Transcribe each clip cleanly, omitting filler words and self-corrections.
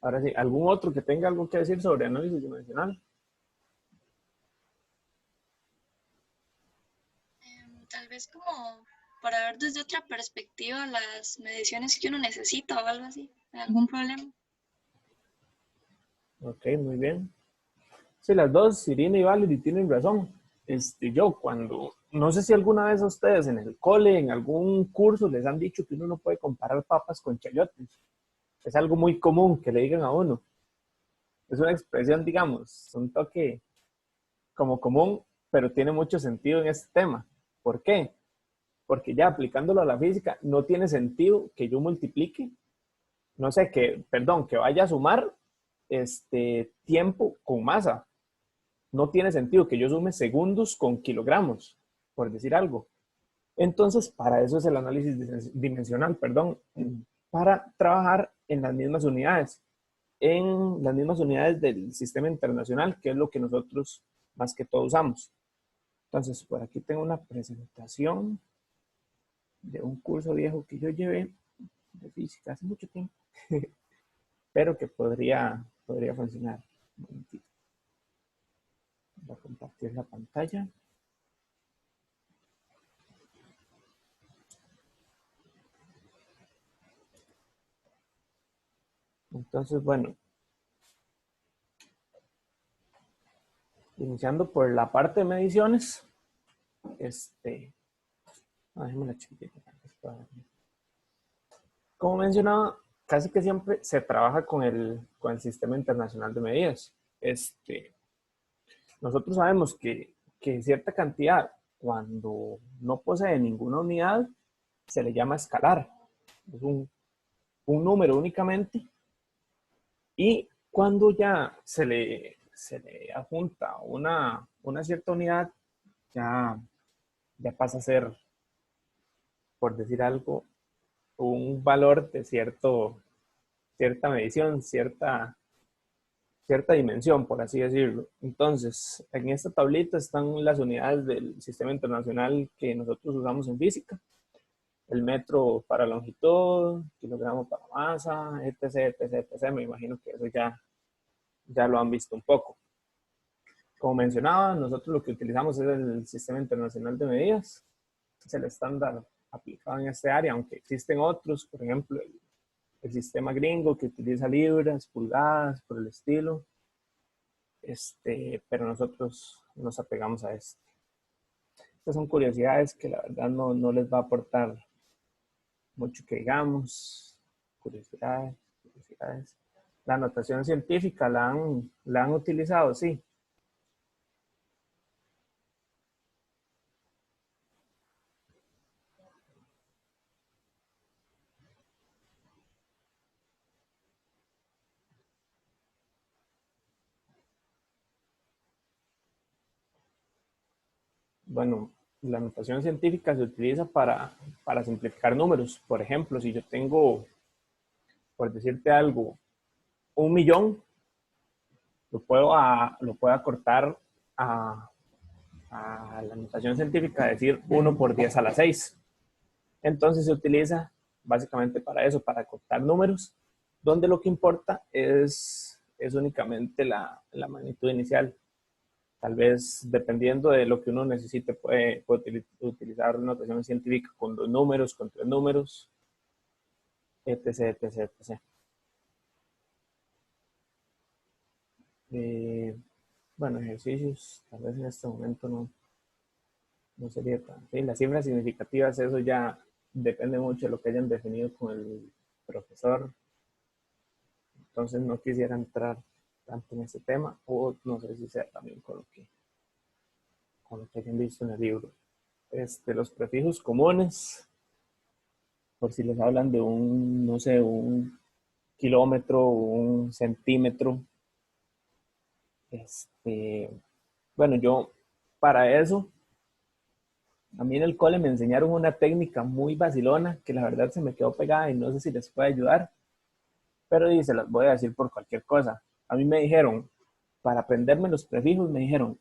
Ahora sí, ¿algún otro que tenga algo que decir sobre análisis dimensional? Tal vez como para ver desde otra perspectiva las mediciones que uno necesita o algo así. ¿Algún problema? Ok, muy bien. Sí, las dos, Irina y Valerie, tienen razón. Yo cuando, no sé si alguna vez a ustedes en el cole, en algún curso, les han dicho que uno no puede comparar papas con chayotes. Es algo muy común que le digan a uno. Es una expresión, digamos, un toque como común, pero tiene mucho sentido en este tema. ¿Por qué? Porque ya aplicándolo a la física, no tiene sentido que yo multiplique, no sé, que vaya a sumar tiempo con masa. No tiene sentido que yo sume segundos con kilogramos, por decir algo. Entonces, para eso es el análisis dimensional, perdón, para trabajar en las mismas unidades del sistema internacional, que es lo que nosotros más que todo usamos. Entonces, por aquí tengo una presentación de un curso viejo que yo llevé de física hace mucho tiempo, pero que podría funcionar. Un momentito. Voy a compartir la pantalla. Entonces, bueno, iniciando por la parte de mediciones, déjame la chiquitita. Como mencionaba, casi que siempre se trabaja con el Sistema Internacional de Medidas. Nosotros sabemos que cierta cantidad, cuando no posee ninguna unidad, se le llama escalar. Es un número únicamente. Y cuando ya se le adjunta una cierta unidad, ya pasa a ser, por decir algo, un valor de cierta medición, cierta dimensión, por así decirlo. Entonces, en esta tablita están las unidades del sistema internacional que nosotros usamos en física. El metro para longitud, kilogramo para masa, etc, etc, etc. Me imagino que eso ya lo han visto un poco. Como mencionaba, nosotros lo que utilizamos es el Sistema Internacional de Medidas. Es el estándar aplicado en este área, aunque existen otros, por ejemplo, el sistema gringo que utiliza libras, pulgadas, por el estilo. Pero nosotros nos apegamos a este. Estas son curiosidades que la verdad no les va a aportar mucho que digamos. Curiosidades, curiosidades. La notación científica la han utilizado, sí. Bueno, la notación científica se utiliza para simplificar números. Por ejemplo, si yo tengo, por decirte algo, 1.000.000, lo puedo acortar a, a la notación científica, decir 1 por 10 a la 6. Entonces se utiliza básicamente para eso, para acortar números, donde lo que importa es únicamente la magnitud inicial. Tal vez, dependiendo de lo que uno necesite, puede utilizar notación científica con 2 números, con 3 números, etc, etc, etc. Bueno, ejercicios, tal vez en este momento no sería tan. Sí, las cifras significativas, eso ya depende mucho de lo que hayan definido con el profesor. Entonces no quisiera entrar tanto en ese tema, o no sé si sea también con lo que hayan visto en el libro. Los prefijos comunes, por si les hablan de no sé, un kilómetro, un centímetro. Bueno, yo para eso, a mí en el cole me enseñaron una técnica muy vacilona que la verdad se me quedó pegada y no sé si les puede ayudar, pero se las voy a decir por cualquier cosa. A mí me dijeron, para aprenderme los prefijos, me dijeron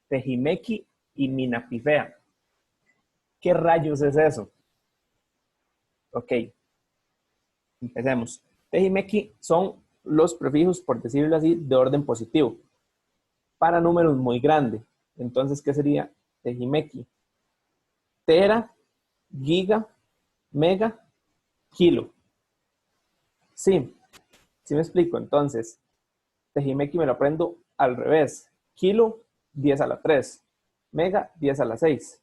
Tejimeki y Minapifea. ¿Qué rayos es eso? Ok, empecemos. Tejimeki son los prefijos, por decirlo así, de orden positivo. Para números muy grandes. Entonces, ¿qué sería tejimeki? Tera, giga, mega, kilo. Sí, sí me explico. Entonces, tejimeki me lo aprendo al revés. Kilo, 10 a la 3. Mega, 10 a la 6.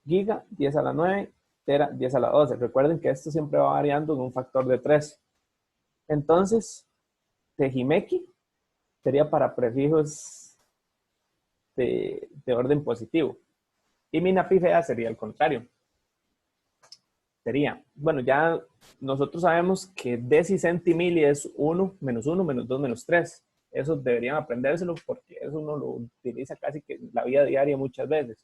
Giga, 10 a la 9. Tera, 10 a la 12. Recuerden que esto siempre va variando en un factor de 3. Entonces, tejimeki sería para prefijos de orden positivo. Y minapifea sería el contrario. Sería, bueno, ya nosotros sabemos que deci, centi, mili es 1, menos 2, menos 3. Eso deberían aprendérselo porque eso uno lo utiliza casi que en la vida diaria muchas veces.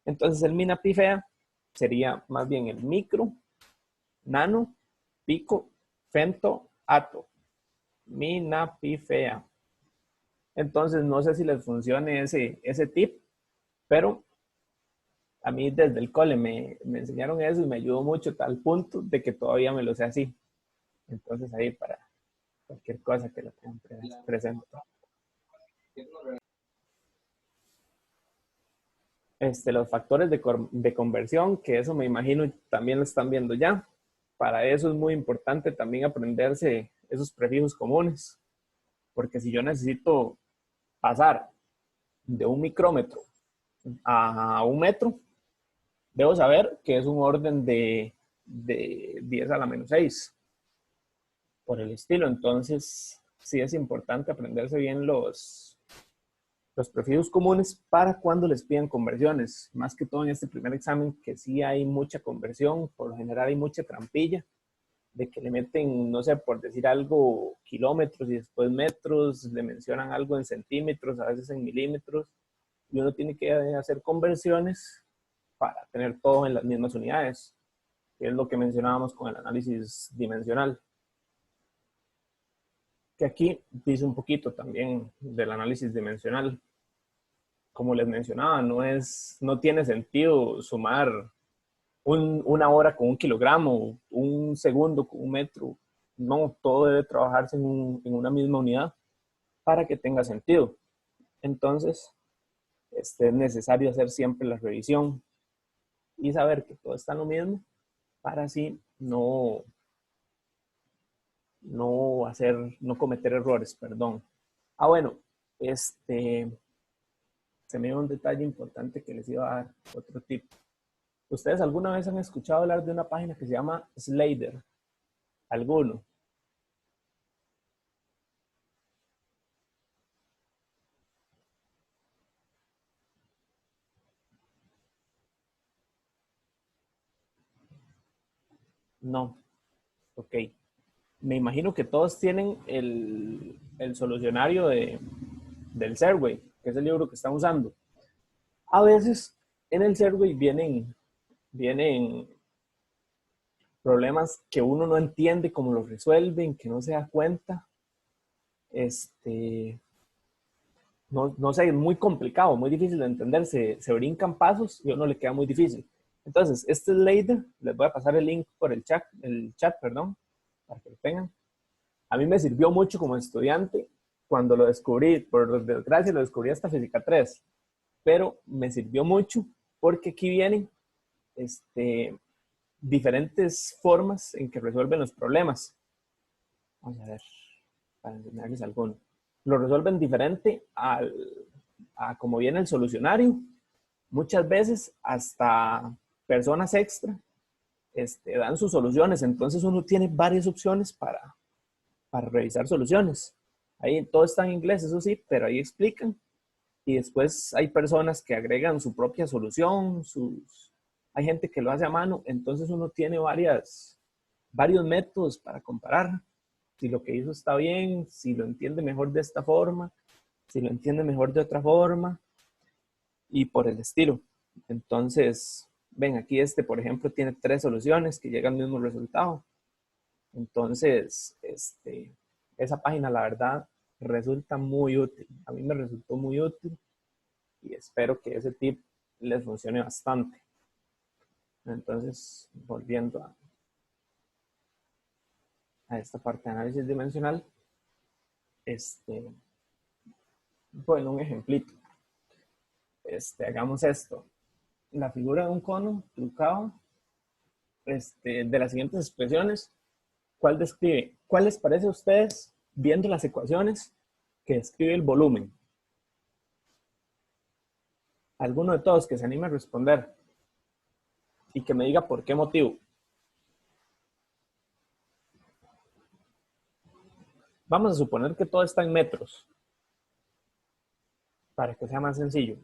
Entonces el minapifea sería más bien el micro, nano, pico, femto, ato. Minapifea. Entonces no sé si les funcione ese tip, pero a mí desde el cole me enseñaron eso y me ayudó mucho, tal punto de que todavía me lo sé así. Entonces ahí para cualquier cosa que lo tengan presente. Los factores de conversión, que eso me imagino también lo están viendo ya. Para eso es muy importante también aprenderse esos prefijos comunes, porque si yo necesito pasar de un micrómetro a un metro, debo saber que es un orden de 10 a la menos 6, por el estilo. Entonces, sí es importante aprenderse bien los prefijos comunes para cuando les pidan conversiones. Más que todo en este primer examen, que sí hay mucha conversión, por lo general hay mucha trampilla, de que le meten, no sé, por decir algo, kilómetros y después metros, le mencionan algo en centímetros, a veces en milímetros, y uno tiene que hacer conversiones para tener todo en las mismas unidades, que es lo que mencionábamos con el análisis dimensional. Que aquí dice un poquito también del análisis dimensional. Como les mencionaba, no tiene sentido sumar una hora con un kilogramo, un segundo con un metro. No, todo debe trabajarse en una misma unidad para que tenga sentido. Entonces, es necesario hacer siempre la revisión y saber que todo está en lo mismo para así no cometer errores, perdón. Bueno, se me dio un detalle importante que les iba a dar, otro tip. ¿Ustedes alguna vez han escuchado hablar de una página que se llama Slider? ¿Alguno? No. Ok. Me imagino que todos tienen el solucionario del Serway, que es el libro que están usando. A veces en el Serway vienen problemas que uno no entiende cómo los resuelven, que no se da cuenta. No sé, es muy complicado, muy difícil de entender. Se brincan pasos y a uno le queda muy difícil. Entonces, este Slider, les voy a pasar el link por el chat, perdón, para que lo tengan. A mí me sirvió mucho como estudiante cuando lo descubrí. Por desgracia, lo descubrí hasta Física 3, pero me sirvió mucho porque aquí vienen diferentes formas en que resuelven los problemas. Vamos a ver, para enseñarles alguno. Lo resuelven diferente a como viene el solucionario. Muchas veces hasta personas extra dan sus soluciones. Entonces uno tiene varias opciones para revisar soluciones. Ahí todo está en inglés, eso sí, pero ahí explican. Y después hay personas que agregan su propia solución, hay gente que lo hace a mano, entonces uno tiene varios métodos para comparar si lo que hizo está bien, si lo entiende mejor de esta forma, si lo entiende mejor de otra forma y por el estilo. Entonces, ven, aquí por ejemplo, tiene 3 soluciones que llegan al mismo resultado. Entonces, esa página, la verdad, resulta muy útil. A mí me resultó muy útil y espero que ese tip les funcione bastante. Entonces, volviendo a esta parte de análisis dimensional, Este, bueno, un ejemplito. Hagamos esto. La figura de un cono truncado, de las siguientes expresiones, ¿cuál describe? ¿Cuál les parece a ustedes, viendo las ecuaciones, que describe el volumen? Alguno de todos que se anime a responder y que me diga por qué motivo. Vamos a suponer que todo está en metros, para que sea más sencillo.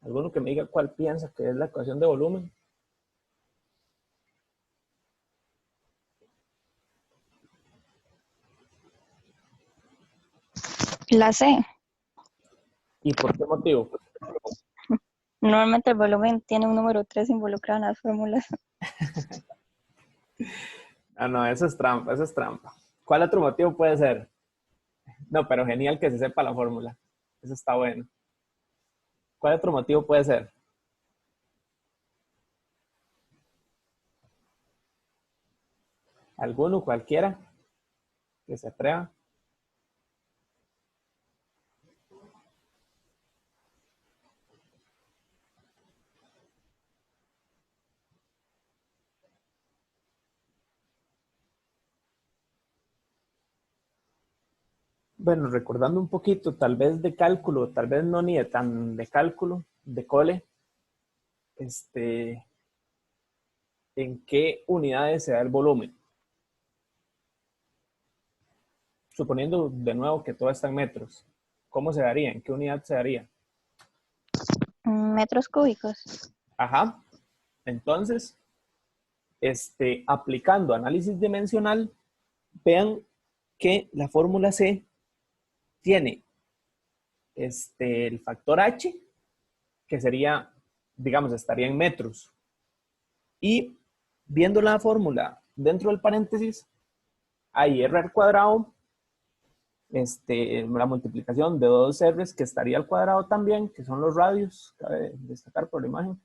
Alguno que me diga cuál piensa que es la ecuación de volumen. La C. ¿Y por qué motivo? Normalmente el volumen tiene un número 3 involucrado en las fórmulas. Ah, no, eso es trampa, eso es trampa. ¿Cuál otro motivo puede ser? No, pero genial que se sepa la fórmula. Eso está bueno. ¿Cuál otro motivo puede ser? ¿Alguno, cualquiera, que se atreva? Bueno, recordando un poquito, tal vez de cálculo, tal vez no ni de tan de cálculo, de cole, ¿en qué unidades se da el volumen? Suponiendo de nuevo que todo está en metros, ¿cómo se daría? ¿En qué unidad se daría? Metros cúbicos. Ajá. Entonces, aplicando análisis dimensional, vean que la fórmula C tiene el factor H, que sería, digamos, estaría en metros. Y viendo la fórmula dentro del paréntesis, hay R al cuadrado, la multiplicación de dos R's que estaría al cuadrado también, que son los radios, cabe destacar por la imagen,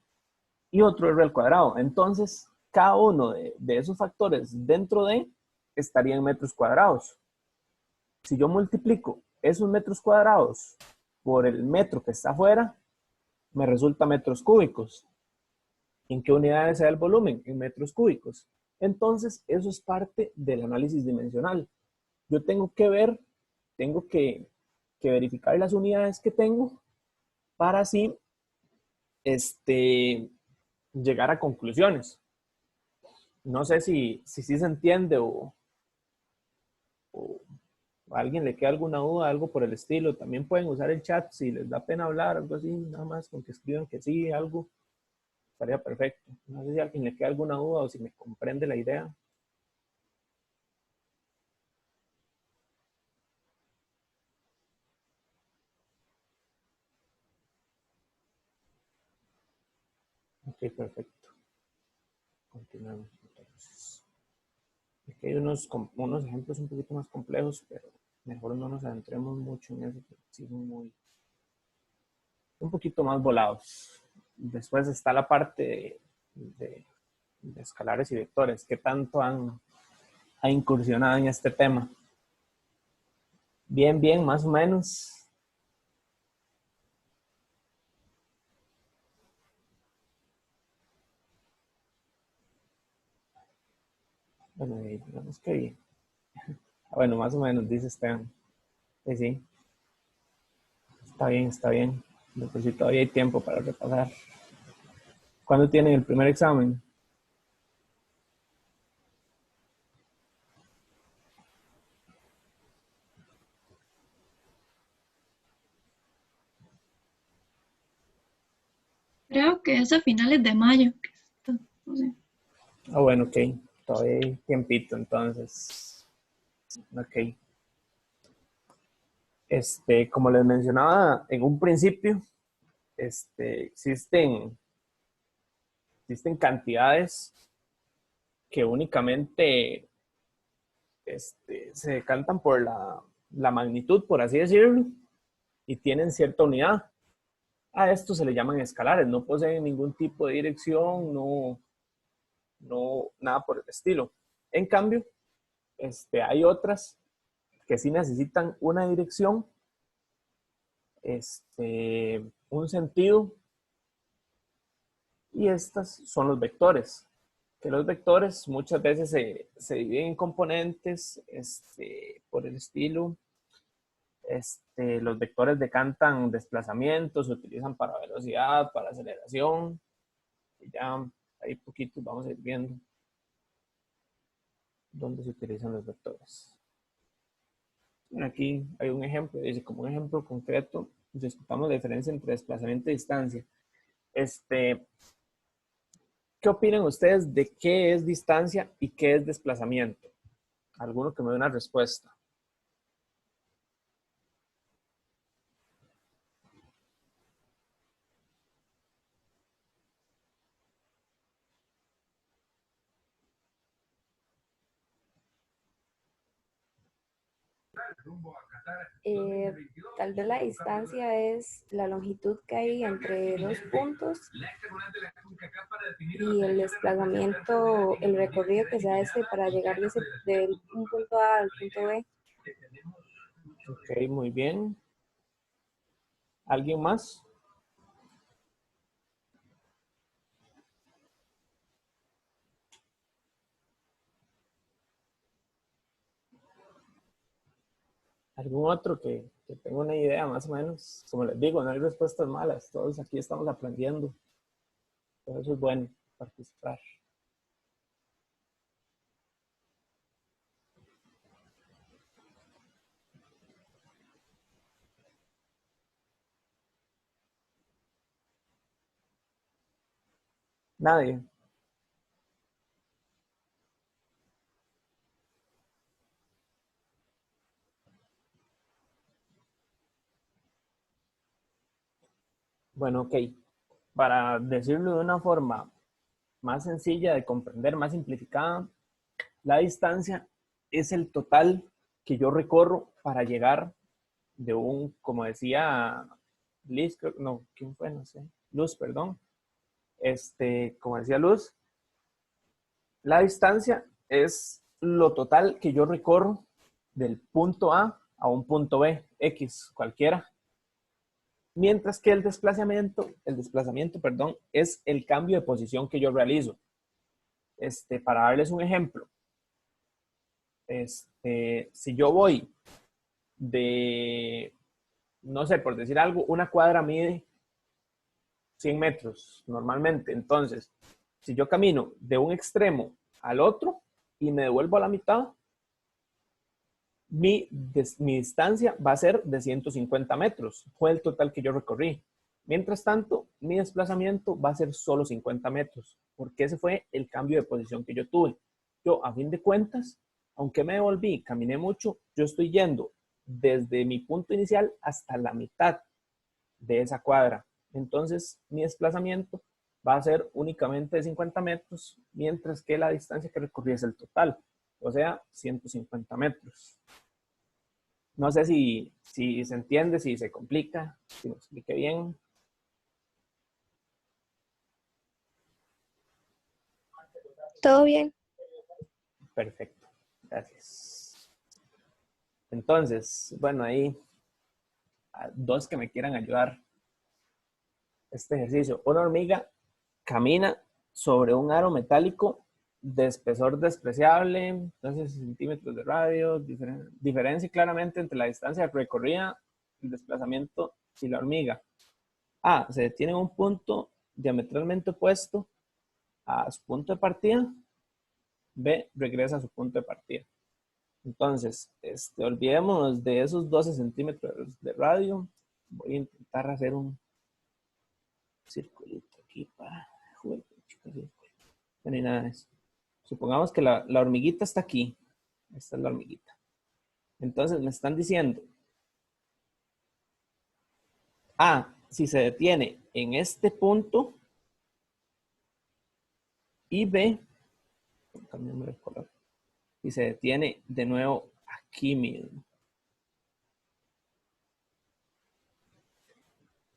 y otro R al cuadrado. Entonces, cada uno de esos factores dentro de estaría en metros cuadrados. Si yo multiplico esos metros cuadrados por el metro que está afuera, me resulta metros cúbicos. ¿En qué unidades se da el volumen? En metros cúbicos. Entonces, eso es parte del análisis dimensional. Yo tengo que ver, tengo que verificar las unidades que tengo para así llegar a conclusiones. No sé si se entiende o a alguien le queda alguna duda, algo por el estilo. También pueden usar el chat si les da pena hablar, algo así, nada más con que escriban que sí, algo, estaría perfecto. No sé si a alguien le queda alguna duda o si me comprende la idea. Ok, perfecto. Continuamos entonces. Aquí hay unos ejemplos un poquito más complejos, pero mejor no nos adentremos mucho en eso, porque siguen un poquito más volados. Después está la parte de escalares y vectores. ¿Qué tanto han incursionado en este tema? Bien, bien, más o menos. Bueno, digamos que bueno, más o menos, dice Esteban. Sí, sí, está bien, está bien. Por si todavía hay tiempo para repasar. ¿Cuándo tienen el primer examen? Creo que es a finales de mayo. No sé. Ah, bueno, ok. Todavía hay tiempito, entonces. Ok. Como les mencionaba en un principio, existen cantidades que únicamente se decantan por la magnitud, por así decirlo, y tienen cierta unidad. A esto se le llaman escalares, no poseen ningún tipo de dirección, no nada por el estilo. En cambio, hay otras que sí necesitan una dirección, un sentido, y estas son los vectores. Que los vectores muchas veces se dividen en componentes por el estilo. Los vectores decantan desplazamientos, se utilizan para velocidad, para aceleración. Y ya ahí poquito vamos a ir viendo dónde se utilizan los vectores. Aquí hay un ejemplo, dice como un ejemplo concreto, discutamos la diferencia entre desplazamiento y distancia. ¿Qué opinan ustedes de qué es distancia y qué es desplazamiento? Alguno que me dé una respuesta. Eh, Tal vez la distancia es la longitud que hay entre dos puntos y el desplazamiento, el recorrido que se hace para llegar de un punto A al punto B. Ok, muy bien. ¿Alguien más? ¿Algún otro que tenga una idea más o menos? Como les digo, no hay respuestas malas. Todos aquí estamos aprendiendo. Por eso es bueno participar. Nadie. Bueno, ok. Para decirlo de una forma más sencilla de comprender, más simplificada, la distancia es el total que yo recorro para llegar de como decía Liz, no, ¿quién fue? No sé. Luz, perdón. Como decía Luz, la distancia es lo total que yo recorro del punto A un punto B, X, cualquiera. Mientras que el desplazamiento, perdón, es el cambio de posición que yo realizo. Para darles un ejemplo, si yo voy de, no sé, por decir algo, una cuadra mide 100 metros normalmente. Entonces, si yo camino de un extremo al otro y me devuelvo a la mitad, mi distancia va a ser de 150 metros. Fue el total que yo recorrí. Mientras tanto, mi desplazamiento va a ser solo 50 metros, porque ese fue el cambio de posición que yo tuve. Yo, a fin de cuentas, aunque me devolví, caminé mucho, yo estoy yendo desde mi punto inicial hasta la mitad de esa cuadra. Entonces, mi desplazamiento va a ser únicamente de 50 metros, mientras que la distancia que recorrí es el total, o sea, 150 metros. No sé si se entiende, si se complica, si me expliqué bien. Todo bien. Perfecto, gracias. Entonces, bueno, ahí dos que me quieran ayudar. Este ejercicio. Una hormiga camina sobre un aro metálico de espesor despreciable, entonces centímetros de radio, diferencia claramente entre la distancia recorrida, el desplazamiento y la hormiga. A, se detiene en un punto diametralmente opuesto a su punto de partida. B, regresa a su punto de partida. Entonces, olvidémonos de esos 12 centímetros de radio. Voy a intentar hacer un circulito aquí para jugar. No hay nada de eso. Supongamos que la hormiguita está aquí. Esta es la hormiguita. Entonces me están diciendo, si se detiene en este punto, y B, cambiamos el color, si se detiene de nuevo aquí mismo.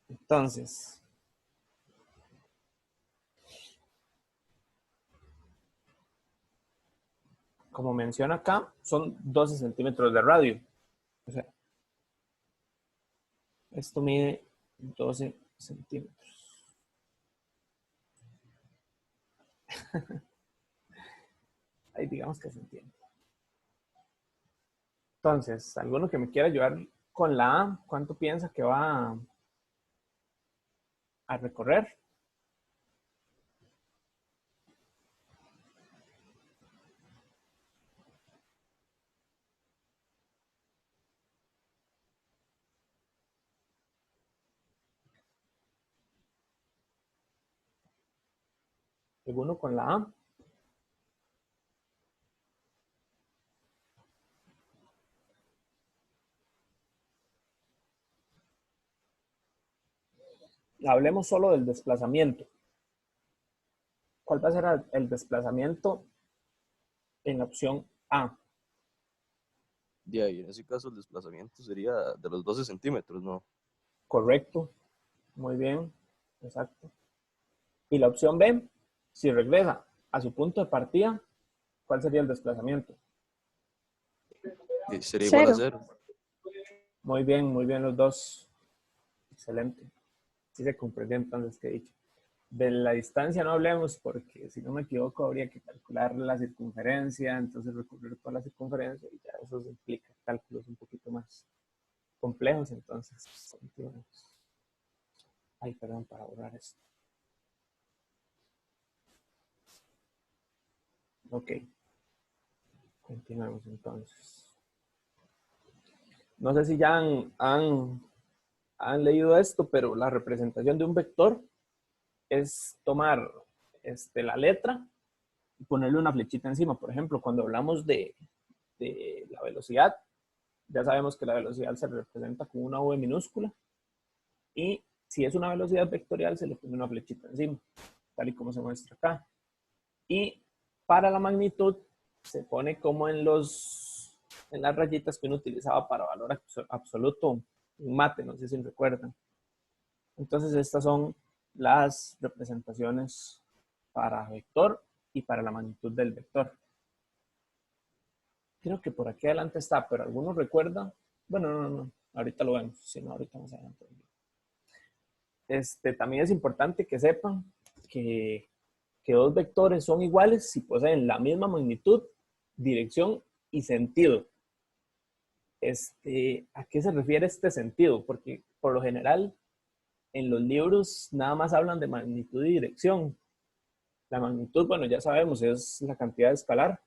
Entonces, como menciona acá, son 12 centímetros de radio. O sea, esto mide 12 centímetros. Ahí digamos que se entiende. Entonces, alguno que me quiera ayudar con la A, ¿cuánto piensa que va a recorrer? ¿Alguno con la A? Hablemos solo del desplazamiento. ¿Cuál va a ser el desplazamiento en la opción A? De ahí, en ese caso, el desplazamiento sería de los 12 centímetros, ¿no? Correcto. Muy bien. Exacto. Y la opción B, si regresa a su punto de partida, ¿cuál sería el desplazamiento? Sería igual a 0. 0. Muy bien los dos. Excelente. Sí se comprendió entonces que he dicho. De la distancia no hablemos porque si no me equivoco habría que calcular la circunferencia, entonces recurrir con la circunferencia y ya eso implica cálculos un poquito más complejos, entonces continuemos. Ay, perdón, para borrar esto. Ok. Continuemos entonces. No sé si ya han leído esto, pero la representación de un vector es tomar la letra y ponerle una flechita encima. Por ejemplo, cuando hablamos de la velocidad, ya sabemos que la velocidad se representa con una v minúscula y si es una velocidad vectorial se le pone una flechita encima, tal y como se muestra acá. Y para la magnitud se pone como en las rayitas que uno utilizaba para valor absoluto en mate, no sé si recuerdan. Entonces estas son las representaciones para vector y para la magnitud del vector. Creo que por aquí adelante está, pero ¿alguno recuerda? Bueno, no, ahorita lo vemos, si no, ahorita más adelante. También es importante que sepan que dos vectores son iguales si poseen la misma magnitud, dirección y sentido. ¿A qué se refiere este sentido? Porque por lo general en los libros nada más hablan de magnitud y dirección. La magnitud, bueno, ya sabemos, es la cantidad escalar.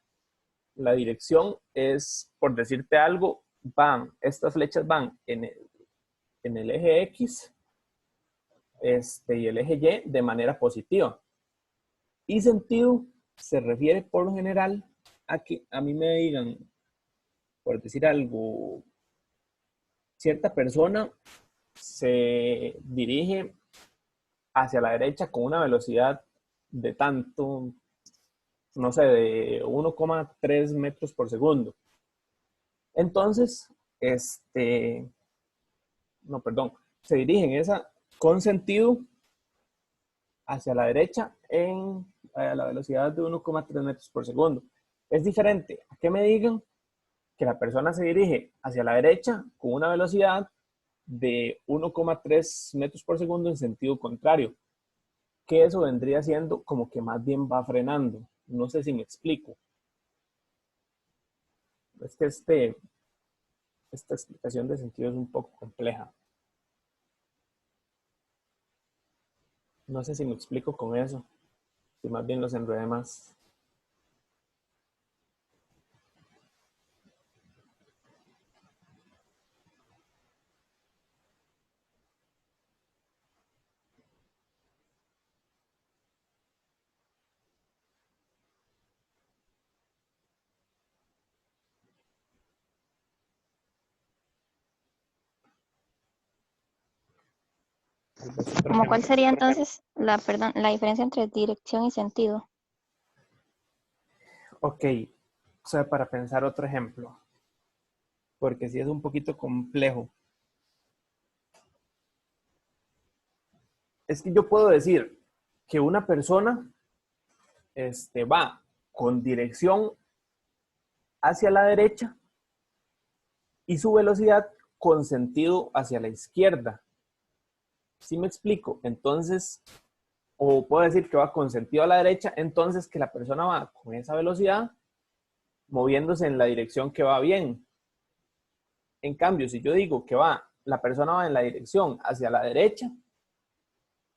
La dirección es, por decirte algo, estas flechas van en el eje X y el eje Y de manera positiva. Y sentido se refiere por lo general a que a mí me digan, por decir algo, cierta persona se dirige hacia la derecha con una velocidad de tanto, no sé, de 1,3 metros por segundo. Entonces, se dirigen con sentido hacia la derecha a la velocidad de 1,3 metros por segundo. Es diferente a que me digan que la persona se dirige hacia la derecha con una velocidad de 1,3 metros por segundo en sentido contrario, que eso vendría siendo como que más bien va frenando. No sé si me explico. Es que esta explicación de sentido es un poco compleja. No sé si me explico con eso. Si más bien los enredé más. ¿Cómo cuál sería entonces la diferencia entre dirección y sentido? Ok, o sea, para pensar otro ejemplo, porque sí es un poquito complejo. Es que yo puedo decir que una persona va con dirección hacia la derecha y su velocidad con sentido hacia la izquierda. ¿Sí me explico? Entonces, o puedo decir que va con sentido a la derecha, entonces que la persona va con esa velocidad moviéndose en la dirección que va bien. En cambio, si yo digo que la persona va en la dirección hacia la derecha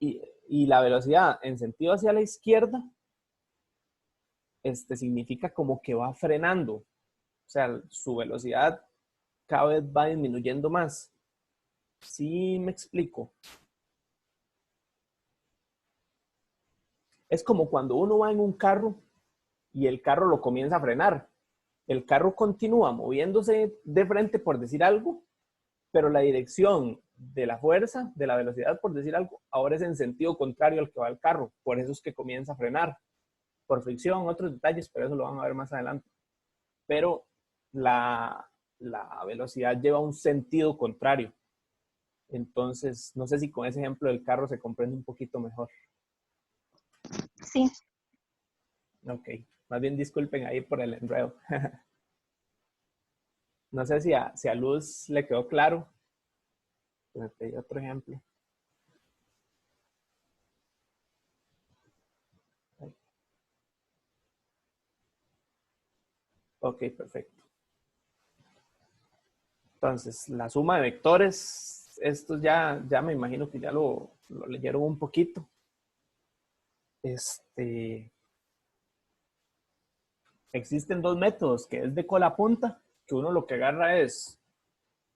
y la velocidad en sentido hacia la izquierda, significa como que va frenando. O sea, su velocidad cada vez va disminuyendo más. ¿Sí me explico? Es como cuando uno va en un carro y el carro lo comienza a frenar. El carro continúa moviéndose de frente, por decir algo, pero la dirección de la fuerza, de la velocidad, por decir algo, ahora es en sentido contrario al que va el carro. Por eso es que comienza a frenar. Por fricción, otros detalles, pero eso lo van a ver más adelante. Pero la velocidad lleva un sentido contrario. Entonces, no sé si con ese ejemplo del carro se comprende un poquito mejor. Sí. Ok, más bien disculpen ahí por el enredo. No sé si a Luz le quedó claro. Me pedí otro ejemplo. Ok, perfecto. Entonces, la suma de vectores, estos ya me imagino que ya lo leyeron un poquito. Existen dos métodos, que es de cola a punta, que uno lo que agarra es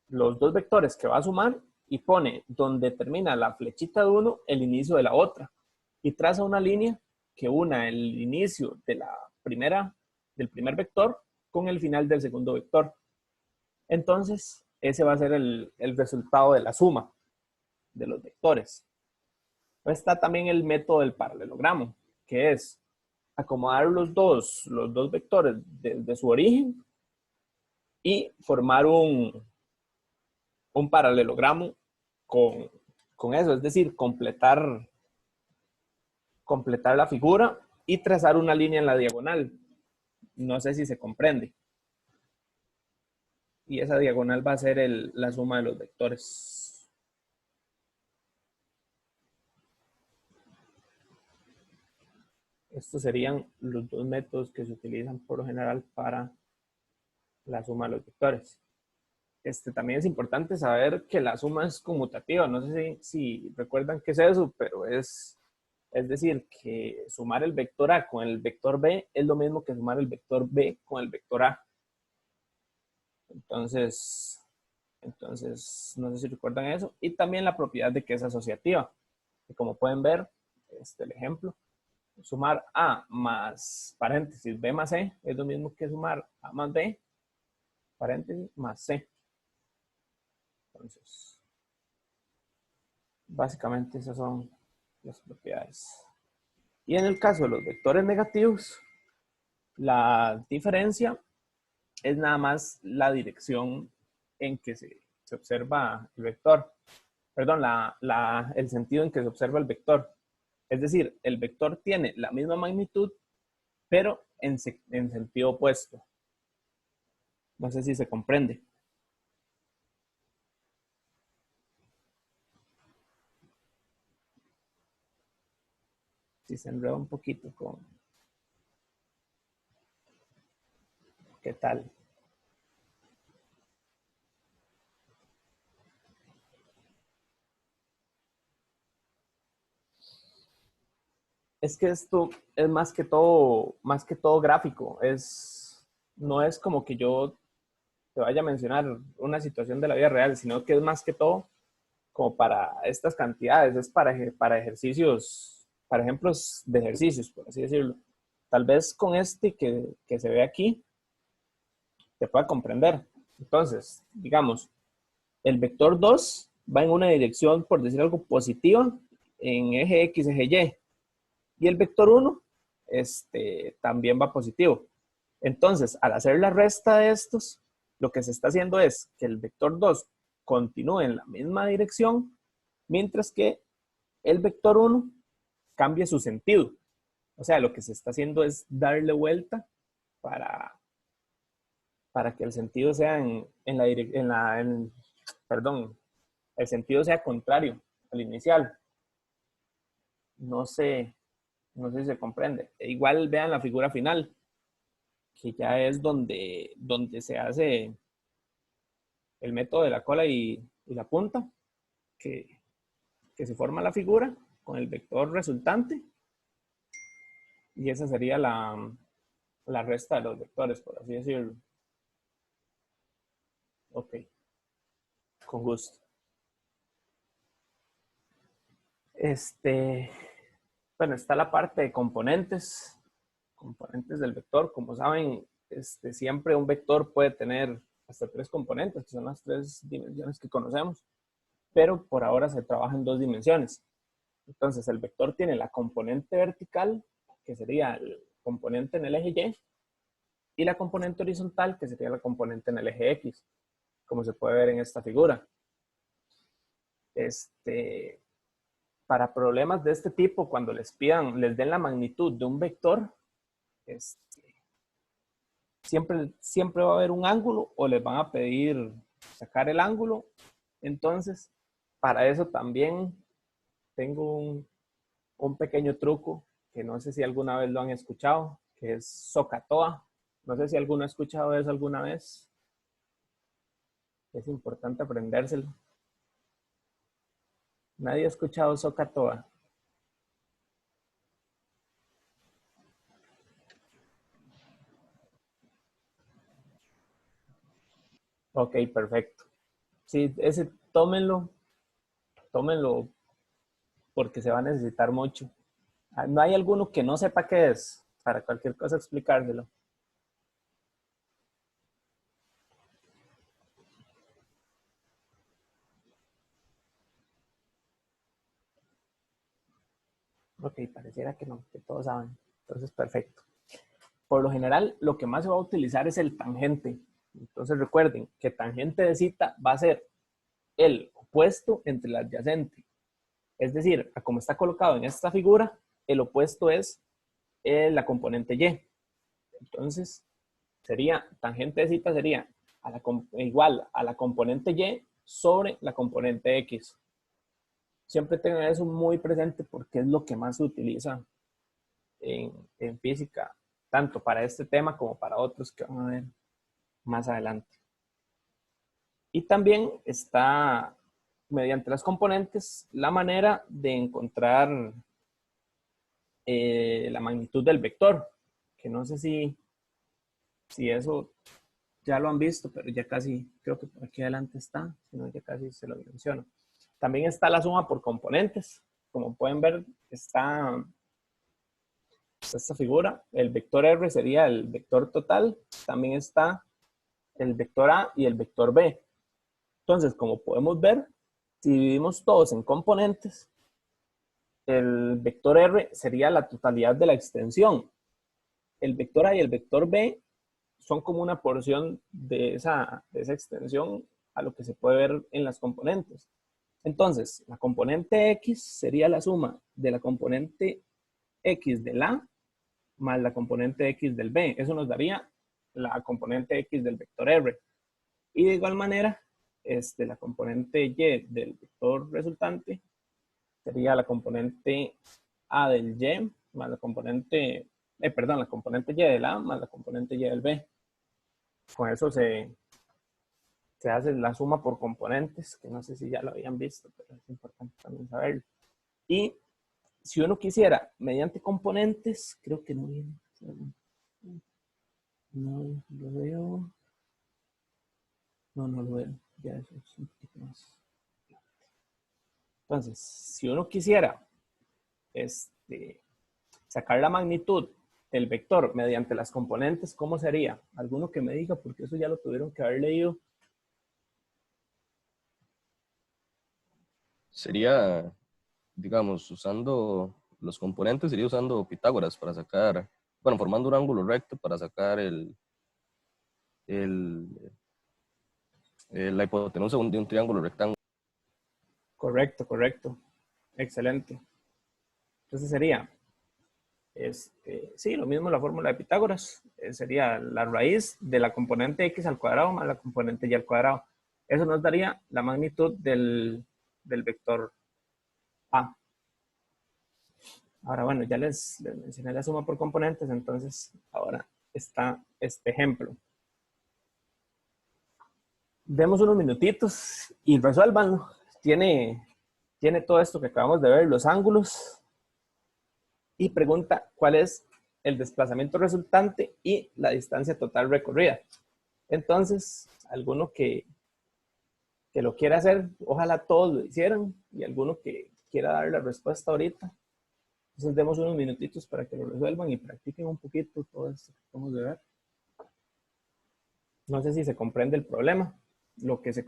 los dos vectores que va a sumar y pone donde termina la flechita de uno el inicio de la otra y traza una línea que una el inicio de del primer vector con el final del segundo vector. Entonces, ese va a ser el resultado de la suma de los vectores. Está también el método del paralelogramo, que es acomodar los dos vectores de su origen y formar un paralelogramo con eso, es decir, completar la figura y trazar una línea en la diagonal. No sé si se comprende. Y esa diagonal va a ser la suma de los vectores. Estos serían los dos métodos que se utilizan por lo general para la suma de los vectores. También es importante saber que la suma es conmutativa. No sé si recuerdan qué es eso, pero es decir, que sumar el vector A con el vector B es lo mismo que sumar el vector B con el vector A. Entonces, no sé si recuerdan eso. Y también la propiedad de que es asociativa. Y como pueden ver, el ejemplo, sumar A más paréntesis B más C es lo mismo que sumar A más B, paréntesis, más C. Entonces, básicamente esas son las propiedades. Y en el caso de los vectores negativos, la diferencia es nada más la dirección en que se observa el vector. Perdón, el sentido en que se observa el vector. Es decir, el vector tiene la misma magnitud, pero en sentido opuesto. No sé si se comprende. Si se enreda un poquito con... ¿Qué tal? Es que esto es más que todo gráfico. No es como que yo te vaya a mencionar una situación de la vida real, sino que es más que todo como para estas cantidades, es para ejercicios, para ejemplos de ejercicios, por así decirlo. Tal vez con que se ve aquí, te pueda comprender. Entonces, digamos, el vector 2 va en una dirección, por decir algo, positiva, en eje X, eje Y. Y el vector 1 también va positivo. Entonces, al hacer la resta de estos, lo que se está haciendo es que el vector 2 continúe en la misma dirección, mientras que el vector 1 cambie su sentido. O sea, lo que se está haciendo es darle vuelta para para que el sentido sea perdón, el sentido sea contrario al inicial. No sé si se comprende. Igual vean la figura final, que ya es donde se hace el método de la cola y la punta, que se forma la figura con el vector resultante, y esa sería la resta de los vectores, por así decirlo. Ok, con gusto. Bueno, está la parte de componentes del vector. Como saben, siempre un vector puede tener hasta 3 componentes, que son las 3 dimensiones que conocemos, pero por ahora se trabaja en 2 dimensiones. Entonces, el vector tiene la componente vertical, que sería el componente en el eje Y, y la componente horizontal, que sería la componente en el eje X, como se puede ver en esta figura. Para problemas de este tipo, cuando les den la magnitud de un vector, siempre va a haber un ángulo o les van a pedir sacar el ángulo. Entonces, para eso también tengo un pequeño truco que no sé si alguna vez lo han escuchado, que es SOHCAHTOA. No sé si alguno ha escuchado eso alguna vez. Es importante aprendérselo. Nadie ha escuchado SOHCAHTOA. Ok, perfecto. Sí, ese tómenlo porque se va a necesitar mucho. No hay alguno que no sepa qué es, para cualquier cosa explicárselo. Ok, pareciera que no, que todos saben. Entonces, perfecto. Por lo general, lo que más se va a utilizar es el tangente. Entonces, recuerden que tangente de cita va a ser el opuesto entre el adyacente. Es decir, a como está colocado en esta figura, el opuesto es la componente Y. Entonces, tangente de cita sería igual a la componente Y sobre la componente X. Siempre tengan eso muy presente porque es lo que más se utiliza en física, tanto para este tema como para otros que van a ver más adelante. Y también está, mediante las componentes, la manera de encontrar la magnitud del vector, que no sé si eso ya lo han visto, pero ya casi, creo que por aquí adelante está, si no ya casi se lo menciono. También está la suma por componentes. Como pueden ver, está esta figura. El vector R sería el vector total. También está el vector A y el vector B. Entonces, como podemos ver, si dividimos todos en componentes, el vector R sería la totalidad de la extensión. El vector A y el vector B son como una porción de esa extensión a lo que se puede ver en las componentes. Entonces, la componente X sería la suma de la componente X del A más la componente X del B. Eso nos daría la componente X del vector R. Y de igual manera, la componente Y del vector resultante sería la componente A del Y más la componente, la componente Y del A más la componente Y del B. Con eso se hace la suma por componentes, que no sé si ya lo habían visto, pero es importante también saberlo. Y si uno quisiera, mediante componentes, creo que no viene. No lo veo. No lo veo. Ya eso es un poquito más. Entonces, si uno quisiera sacar la magnitud del vector mediante las componentes, ¿cómo sería? Alguno que me diga, porque eso ya lo tuvieron que haber leído. Sería, digamos, usando los componentes, sería usando Pitágoras para sacar, bueno, formando un ángulo recto para sacar la hipotenusa de un triángulo rectángulo. Correcto. Excelente. Entonces sería Sí, lo mismo la fórmula de Pitágoras. Sería la raíz de la componente x al cuadrado más la componente y al cuadrado. Eso nos daría la magnitud del vector A. Ahora, bueno, ya les mencioné la suma por componentes, entonces ahora está este ejemplo. Demos unos minutitos y resuélvanlo. Tiene todo esto que acabamos de ver, los ángulos, y pregunta cuál es el desplazamiento resultante y la distancia total recorrida. Entonces, alguno que lo quiera hacer, ojalá todos lo hicieran, y alguno que quiera dar la respuesta ahorita. Entonces demos unos minutitos para que lo resuelvan y practiquen un poquito todo esto que acabamos de ver. No sé si se comprende el problema. Lo que se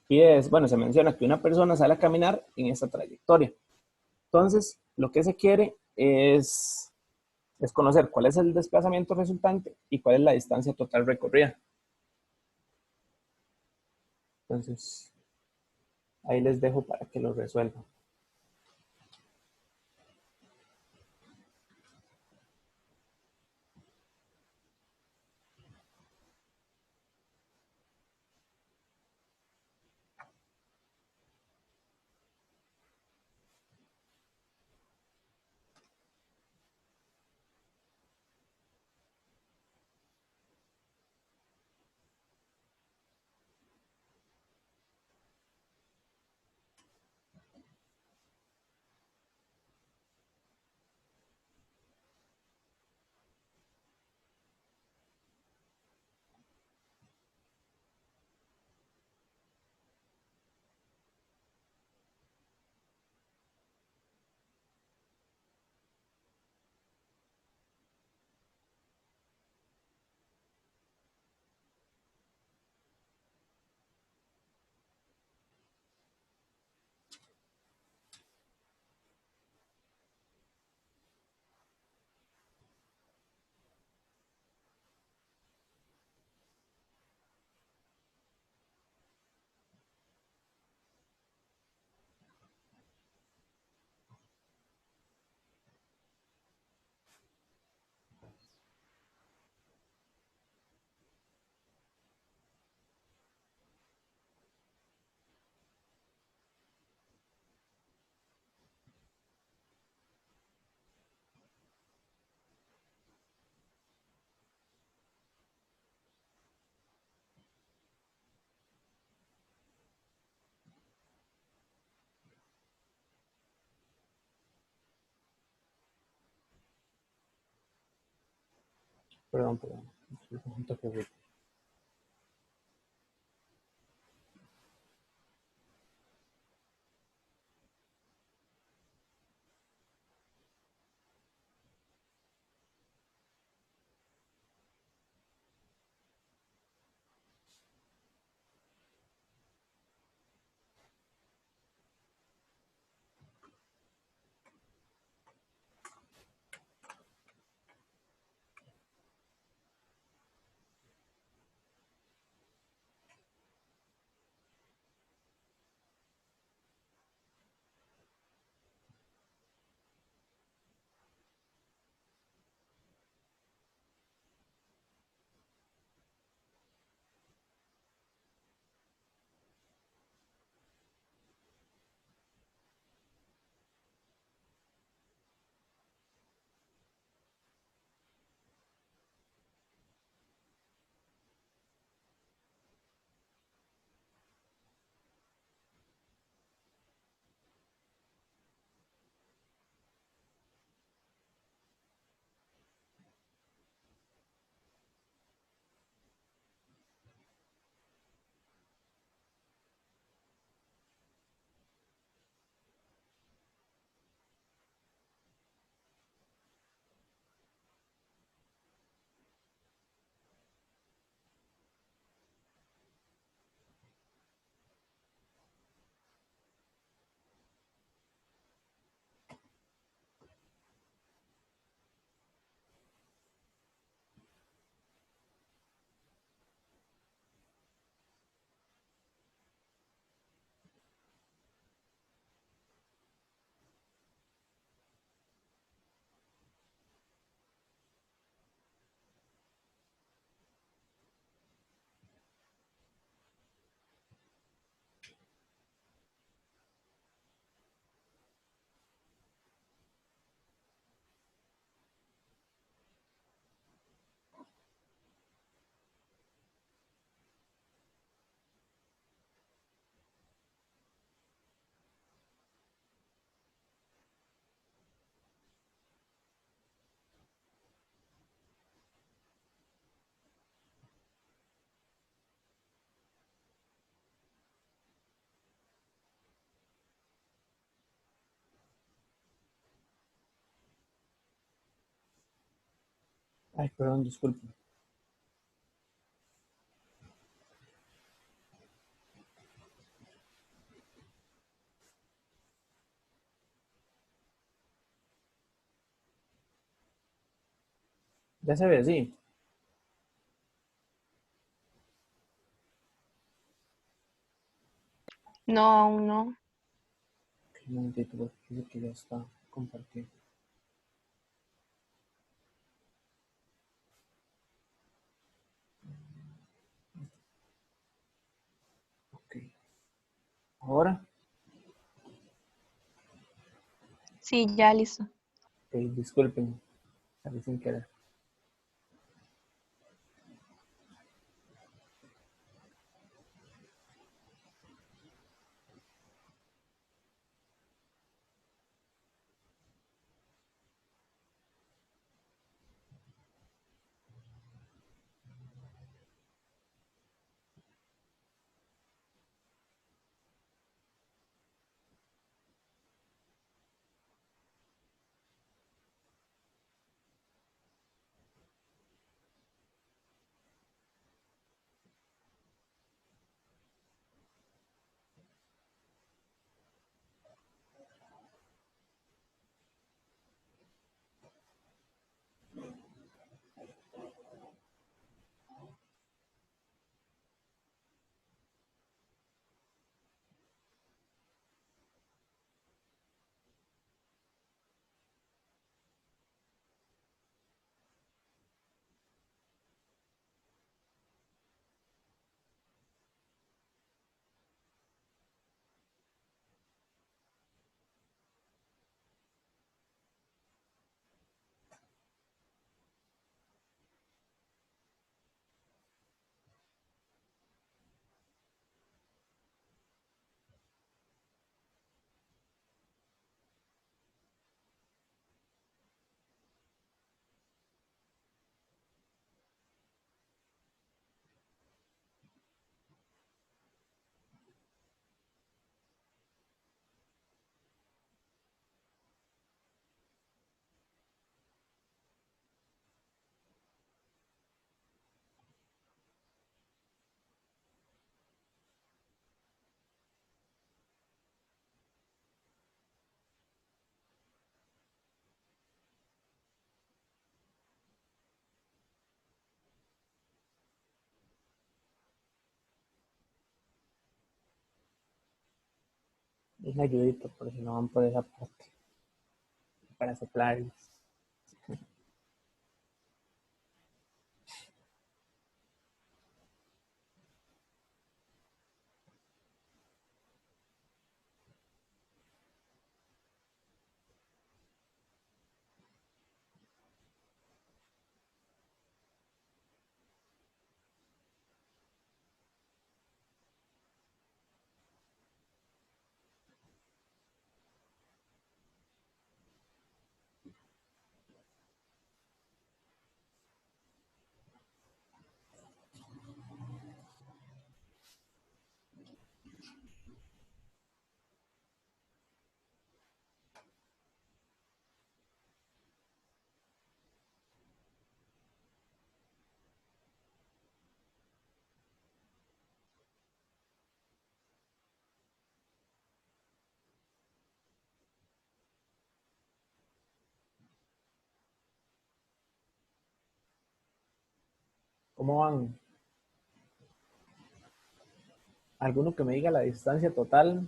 pide es, bueno, se menciona que una persona sale a caminar en esta trayectoria. Entonces, lo que se quiere es conocer cuál es el desplazamiento resultante y cuál es la distancia total recorrida. Entonces, ahí les dejo para que lo resuelvan. Perdón. Un toque. Ay, perdón, disculpe. Ya se ve así. No, aún no. Un momentito, porque dice que ya está compartido. Ok. Ahora, Sí, ya listo. disculpen, salí sin querer. Es la ayudita, por si no van por esa parte, para soplarles. ¿Cómo van? ¿Alguno que me diga la distancia total?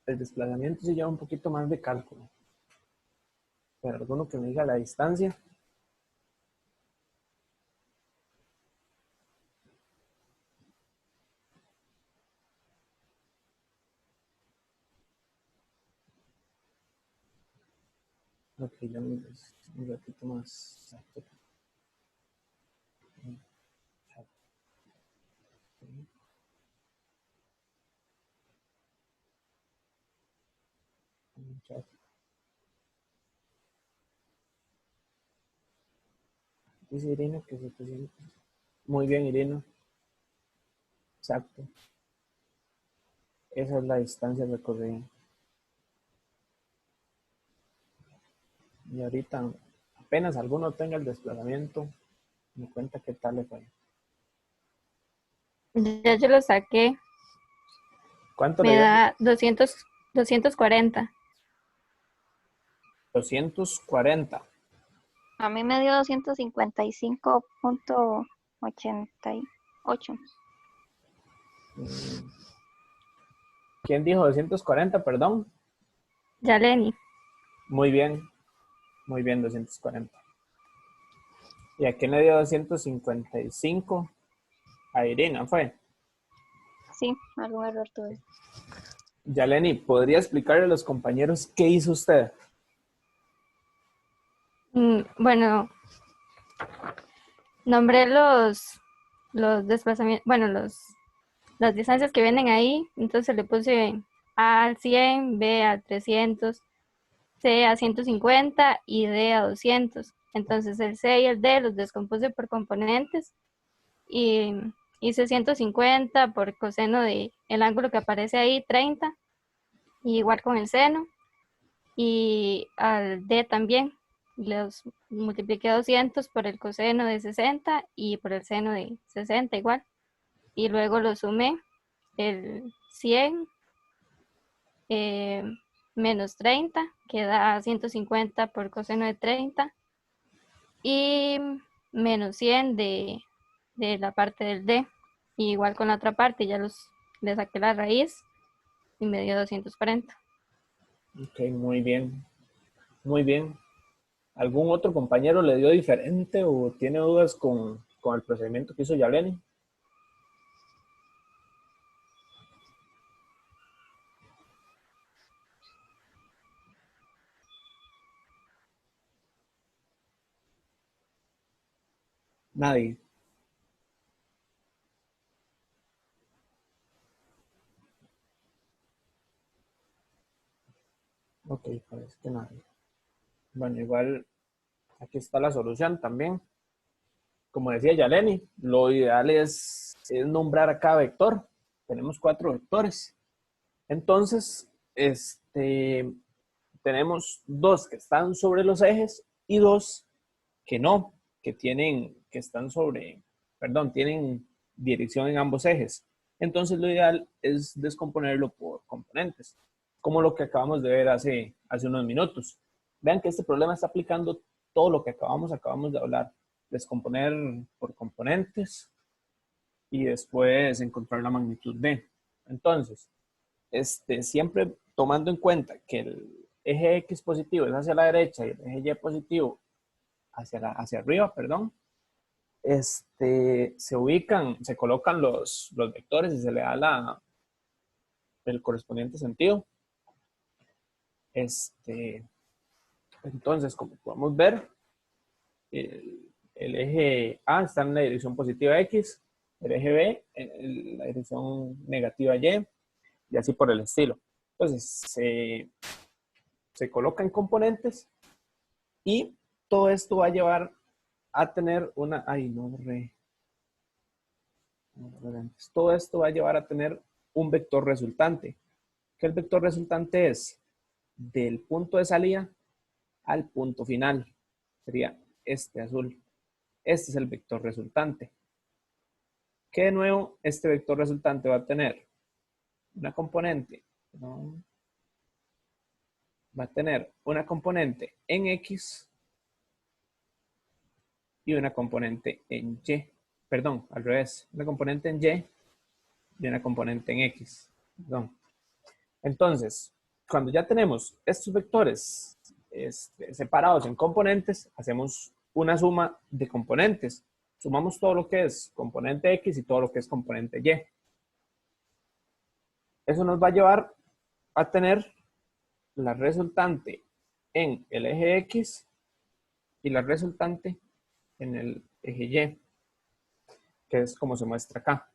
El desplazamiento sí lleva un poquito más de cálculo, pero alguno que me diga la distancia. Ok, ya un ratito más. Exacto. Dice Irina que 700. Muy bien, Irina. Exacto. Esa es la distancia recorrida. Y ahorita apenas alguno tenga el desplazamiento, me cuenta qué tal le fue. Ya yo lo saqué. ¿Cuánto Me le dio? da 240. 240. A mí me dio 255.88. Mm, ¿Quién dijo 240? Perdón. Ya, Lenny. Muy bien, 240. ¿Y a quién le dio 255? A Irina, ¿fue? Sí, algún error tuve. Yaleni, ¿podría explicarle a los compañeros qué hizo usted? Bueno, nombré los desplazamientos, bueno, las distancias que vienen ahí. Entonces le puse A al 100, B a 300, C a 150 y D a 200. Entonces el C y el D los descompuse por componentes y hice 150 por coseno de el ángulo que aparece ahí, 30, y igual con el seno, y al D también los multipliqué 200 por el coseno de 60 y por el seno de 60 igual, y luego lo sumé, el 100 menos 30, que da 150 por coseno de 30, y menos 100 de la parte del D. Y igual con la otra parte, ya le saqué la raíz y me dio 240. Ok, muy bien. Muy bien. ¿Algún otro compañero le dio diferente o tiene dudas con el procedimiento que hizo Yaleni? Nadie. Ok, parece que nadie. Bueno, igual aquí está la solución también. Como decía Yaleni, lo ideal es nombrar a cada vector. Tenemos 4 vectores. Entonces, tenemos 2 que están sobre los ejes y 2 que no, que están sobre, perdón, tienen dirección en ambos ejes. Entonces, lo ideal es descomponerlo por componentes, como lo que acabamos de ver hace unos minutos. Vean que este problema está aplicando todo lo que acabamos de hablar. Descomponer por componentes y después encontrar la magnitud de. Entonces, siempre tomando en cuenta que el eje X positivo es hacia la derecha y el eje Y positivo hacia arriba, perdón, se colocan los vectores y se le da el correspondiente sentido. Entonces, como podemos ver, el eje A está en la dirección positiva X, el eje B en la dirección negativa Y, y así por el estilo. Entonces, se colocan componentes y todo esto va a llevar a tener una... Ay, no, todo esto va a llevar a tener un vector resultante. Que el vector resultante es del punto de salida al punto final. Sería este azul. Este es el vector resultante. Que de nuevo, este vector resultante va a tener una componente, ¿no? Va a tener una componente en X y una componente en Y. Perdón, al revés. Una componente en Y y una componente en X. Perdón. Entonces, cuando ya tenemos estos vectores separados en componentes, hacemos una suma de componentes. Sumamos todo lo que es componente X y todo lo que es componente Y. Eso nos va a llevar a tener la resultante en el eje X y la resultante en el eje Y, que es como se muestra acá.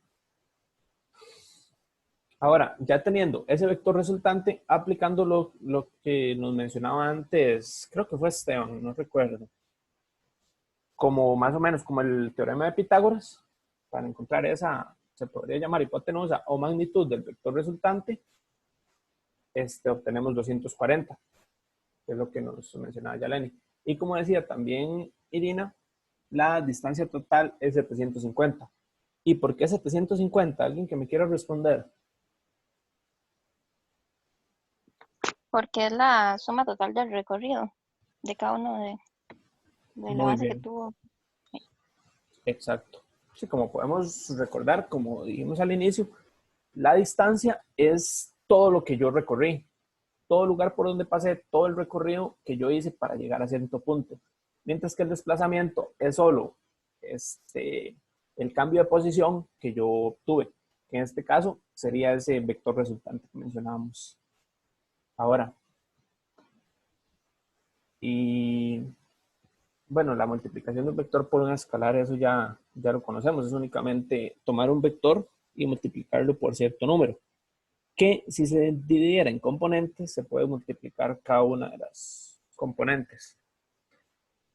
Ahora, ya teniendo ese vector resultante, aplicando lo que nos mencionaba antes, creo que fue Esteban, no recuerdo, como más o menos como el teorema de Pitágoras, para encontrar esa, se podría llamar hipotenusa o magnitud del vector resultante, obtenemos 240. que es lo que nos mencionaba Yaleni. Y como decía también Irina, la distancia total es 750. ¿Y por qué 750? ¿Alguien que me quiera responder? Porque es la suma total del recorrido de cada uno de la Muy base que bien, tuvo. exacto. Sí, como podemos recordar, como dijimos al inicio, la distancia es todo lo que yo recorrí, todo lugar por donde pasé, todo el recorrido que yo hice para llegar a cierto punto. Mientras que el desplazamiento es solo el cambio de posición que yo obtuve, que en este caso sería ese vector resultante que mencionábamos ahora. Y bueno, la multiplicación de un vector por un escalar, eso ya lo conocemos, es únicamente tomar un vector y multiplicarlo por cierto número, que si se dividiera en componentes, se puede multiplicar cada una de las componentes.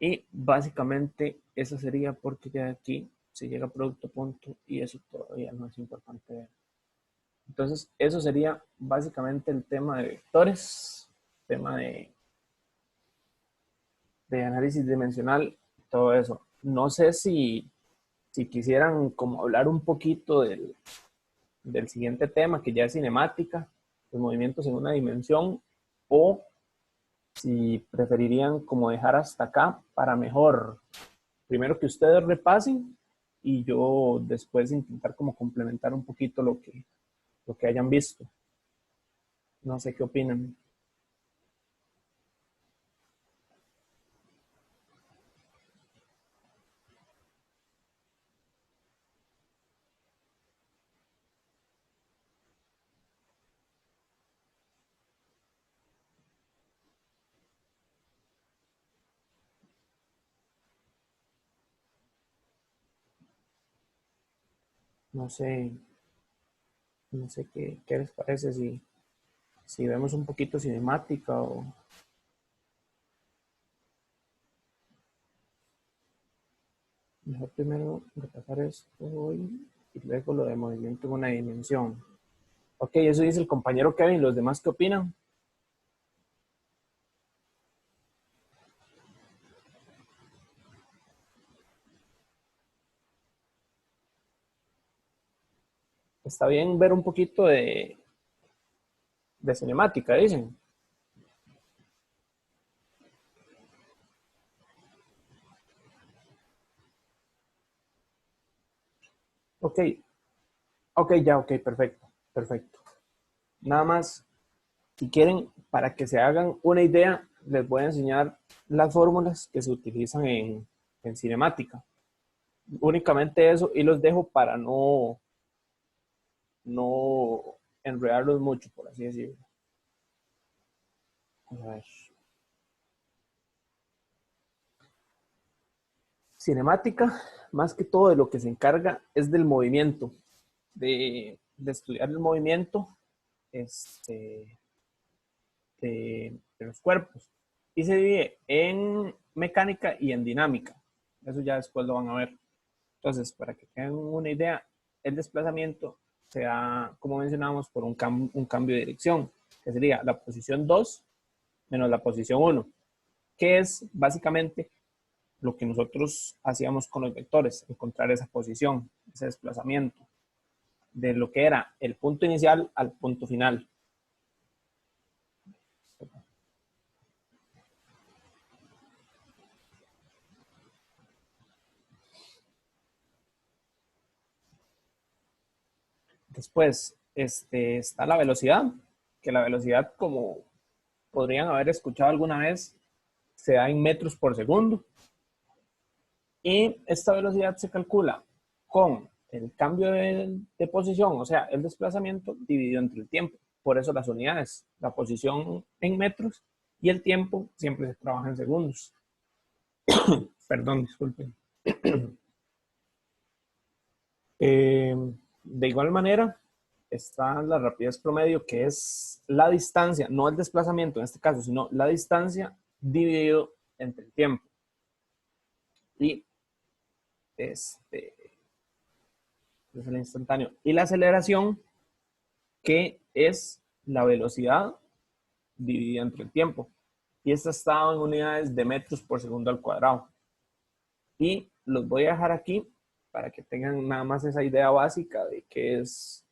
Y básicamente eso sería porque ya aquí se llega a producto punto y eso todavía no es importante ver. Entonces, eso sería básicamente el tema de vectores, tema de análisis dimensional, todo eso. No sé si quisieran como hablar un poquito del siguiente tema, que ya es cinemática, los movimientos en una dimensión, o si preferirían como dejar hasta acá para mejor, primero que ustedes repasen y yo después intentar como complementar un poquito lo que hayan visto. No sé qué opinan. No sé, no sé qué les parece si vemos un poquito cinemática o mejor primero repasar esto hoy y luego lo de movimiento en una dimensión. Ok, eso dice el compañero Kevin. ¿Los demás qué opinan? Está bien ver un poquito de cinemática, dicen. Ok, ok, ya, ok, perfecto, perfecto. Nada más, si quieren, para que se hagan una idea, les voy a enseñar las fórmulas que se utilizan en cinemática. Únicamente eso y los dejo para no enredarlos mucho, por así decirlo. A ver. Cinemática, más que todo de lo que se encarga es del movimiento, de estudiar el movimiento de los cuerpos. Y se divide en mecánica y en dinámica. Eso ya después lo van a ver. Entonces, para que tengan una idea, el desplazamiento se da, como mencionábamos, por un cambio de dirección, que sería la posición 2 menos la posición 1, que es básicamente lo que nosotros hacíamos con los vectores, encontrar esa posición, ese desplazamiento, de lo que era el punto inicial al punto final. Después está la velocidad, que la velocidad, como podrían haber escuchado alguna vez, se da en metros por segundo. Y esta velocidad se calcula con el cambio de posición, o sea, el desplazamiento dividido entre el tiempo. Por eso las unidades, la posición en metros y el tiempo siempre se trabaja en segundos. Perdón, disculpen. De igual manera, está la rapidez promedio, que es la distancia, no el desplazamiento en este caso, sino la distancia dividido entre el tiempo. Y es el instantáneo. Y la aceleración, que es la velocidad dividida entre el tiempo. y esta está en unidades de metros por segundo al cuadrado. Y los voy a dejar aquí para que tengan nada más esa idea básica de qué es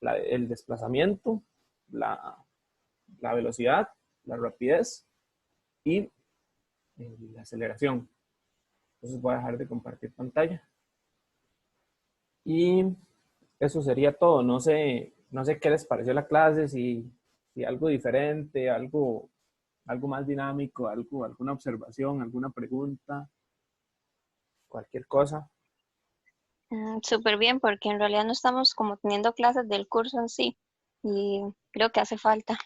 el desplazamiento, la velocidad, la rapidez y la aceleración. Entonces voy a dejar de compartir pantalla. Y eso sería todo. No sé qué les pareció la clase, si algo diferente, algo más dinámico, alguna observación, alguna pregunta, cualquier cosa. Súper bien, porque en realidad no estamos como teniendo clases del curso en sí y creo que hace falta.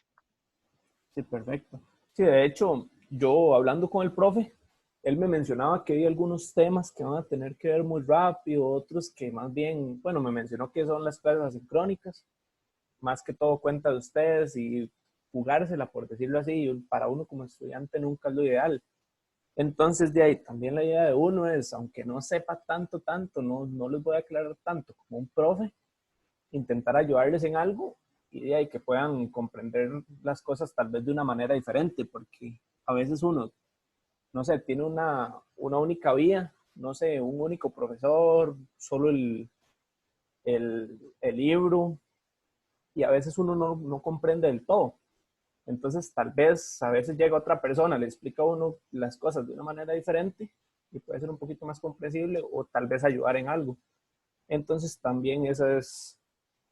Sí, perfecto. Sí, de hecho, yo hablando con el profe, él me mencionaba que hay algunos temas que van a tener que ver muy rápido, otros que más bien, bueno, me mencionó que son las clases asincrónicas, más que todo cuenta de ustedes y jugársela, por decirlo así, para uno como estudiante nunca es lo ideal. Entonces, de ahí también la idea de uno es, aunque no sepa tanto, no les voy a aclarar tanto como un profe, intentar ayudarles en algo y de ahí que puedan comprender las cosas tal vez de una manera diferente, porque a veces uno, no sé, tiene una única vía, no sé, un único profesor, solo el libro, y a veces uno no comprende del todo. Entonces, tal vez a veces llega otra persona, le explica a uno las cosas de una manera diferente y puede ser un poquito más comprensible o tal vez ayudar en algo. Entonces, también esa es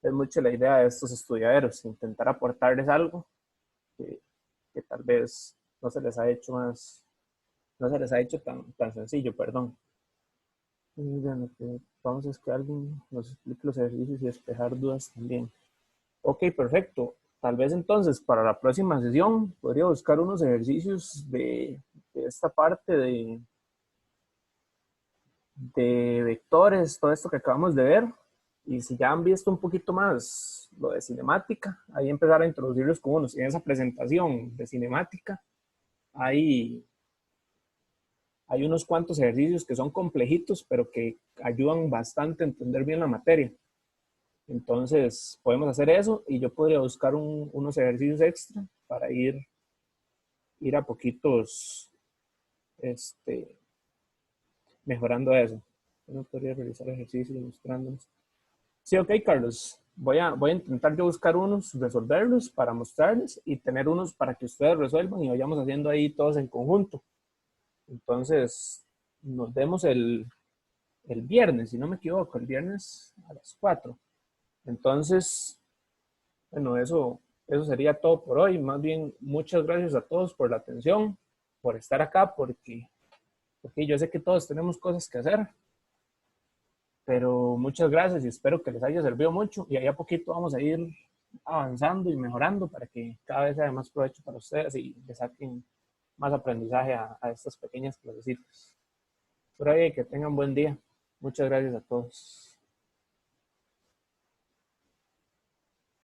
mucho la idea de estos estudiaderos, intentar aportarles algo que, que tal vez no se les ha hecho no se les ha hecho tan sencillo, perdón. Y lo que vamos es que alguien nos explique los ejercicios y despejar dudas también. Ok, perfecto. Tal vez entonces para la próxima sesión podría buscar unos ejercicios de esta parte de vectores, todo esto que acabamos de ver. Y si ya han visto un poquito más lo de cinemática, ahí empezar a introducirlos con unos. En esa presentación de cinemática hay unos cuantos ejercicios que son complejitos, pero que ayudan bastante a entender bien la materia. Entonces, podemos hacer eso y yo podría buscar unos ejercicios extra para ir a poquitos mejorando eso. Yo podría realizar ejercicios mostrándolos. Sí, ok, Carlos. Voy a intentar yo buscar unos, resolverlos para mostrarles y tener unos para que ustedes resuelvan y vayamos haciendo ahí todos en conjunto. Entonces, nos vemos el viernes, si no me equivoco, el viernes a las 4. Entonces, bueno, eso sería todo por hoy. Más bien, muchas gracias a todos por la atención, por estar acá, porque yo sé que todos tenemos cosas que hacer, pero muchas gracias y espero que les haya servido mucho y ahí a poquito vamos a ir avanzando y mejorando para que cada vez sea más provecho para ustedes y les saquen más aprendizaje a estas pequeñas clasecitas. Por ahí, que tengan buen día. Muchas gracias a todos.